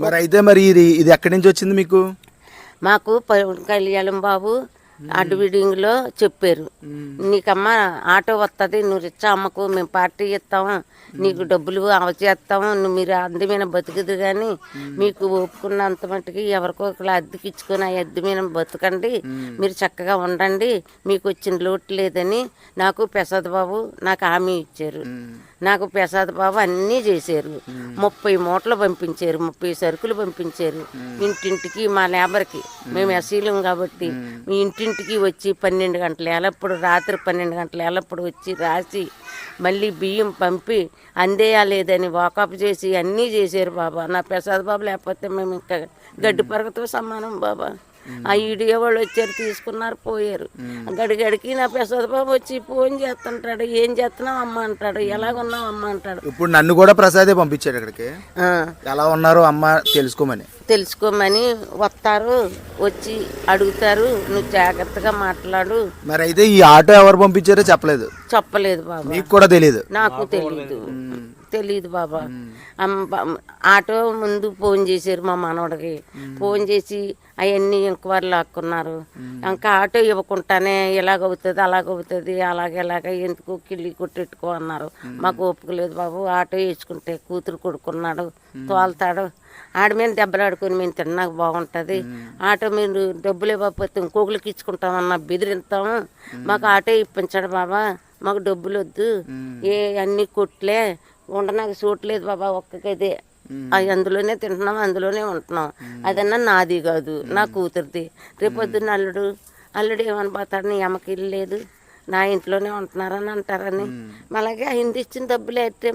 మరి అయితే మరి ఇది ఎక్కడి నుంచి వచ్చింది మీకు? మాకు కళ్యాణం బాబు అడ్విడింగ్లో చెప్పారు, నీకమ్మ ఆటో వస్తుంది, నువ్వు రిచ్చా అమ్మకు, మేము పార్టీ ఇస్తాము, నీకు డబ్బులు అవచేస్తాము, నువ్వు మీరు అందమైన బతుకుదు కానీ మీకు ఒప్పుకున్నంత మట్టుకి ఎవరికో ఒకరు అద్దెకి ఇచ్చుకొని ఆ అద్దె మీద బతకండి, మీరు చక్కగా ఉండండి, మీకు వచ్చిన లోటు లేదని నాకు ప్రసాద్ బాబు నాకు హామీ ఇచ్చారు. నాకు ప్రసాద్ బాబు అన్నీ చేశారు. 30 మూటలు పంపించారు, 30 సరుకులు పంపించారు ఇంటింటికి. మా లేబర్కి మేము ఎస్సీలం కాబట్టి మీ ఇంటింటికి వచ్చి 12 గంటల ఏలప్పుడు, రాత్రి 12 గంటల ఏలప్పుడు వచ్చి రాసి మళ్ళీ బియ్యం పంపి అందేయా లేదని వాకప్ చేసి అన్నీ చేశారు బాబా. నా ప్రసాద్ బాబు లేకపోతే మేము ఇంకా గడ్డి పరగతో సమానం బాబా. ఆ ఈడియో వాళ్ళు వచ్చారు, తీసుకున్నారు, పోయారు. గడిగడికి నా ప్రసాద్ బాబు వచ్చి ఫోన్ చేస్తుంటాడు, ఏం చేస్తున్నావు అమ్మ అంటాడు, ఎలాగున్నావు అమ్మ అంటాడు. ఇప్పుడు నన్ను కూడా ప్రసాదే పంపించాడు ఇక్కడికి, ఎలా ఉన్నారు అమ్మ తెలుసుకోమని వస్తారు, వచ్చి అడుగుతారు, నువ్వు జాగ్రత్తగా మాట్లాడు. మరి అయితే ఈ ఆటో ఎవరు పంపించారో చెప్పలేదు బాబా. మీకు కూడా తెలియదు? నాకు తెలీదు బాబా. ఆటో ముందు ఫోన్ చేశారు మా మనవడికి, ఫోన్ చేసి అవన్నీ ఎంక్వైరీ లాక్కున్నారు. ఇంకా ఆటో ఇవ్వకుండానే ఇలాగవుతుంది అలాగవుతుంది అలాగే ఎందుకు కిళ్ళి కొట్టెట్టుకో అన్నారు. మాకు ఒప్పుకోలేదు బాబు. ఆటో వేసుకుంటే కూతురు కొడుకున్నాడు, తోలుతాడు, ఆడి మీద దెబ్బలాడుకొని మేము తిన్నాక బాగుంటుంది, ఆటో మీరు డబ్బులు ఇవ్వకపోతే ఇంకొకరికి ఇచ్చుకుంటామన్నా బెదిరిస్తాము, మాకు ఆటో ఇప్పించాడు బాబా, మాకు డబ్బులు వద్దు, అన్నీ కొట్లే ఉండనాకు చూడలేదు బాబా, ఒక్కకైతే అందులోనే తింటున్నాం, అందులోనే ఉంటున్నాం, అదన్నా నాది కాదు నా కూతురిది. రేపొద్దున్న అల్లుడు ఏమనిపోతాడు, నీ అమ్మకి ఇల్లు లేదు, నా ఇంట్లోనే ఉంటున్నారని అంటారని. అలాగే హిందీ ఇచ్చిన డబ్బులు అయితే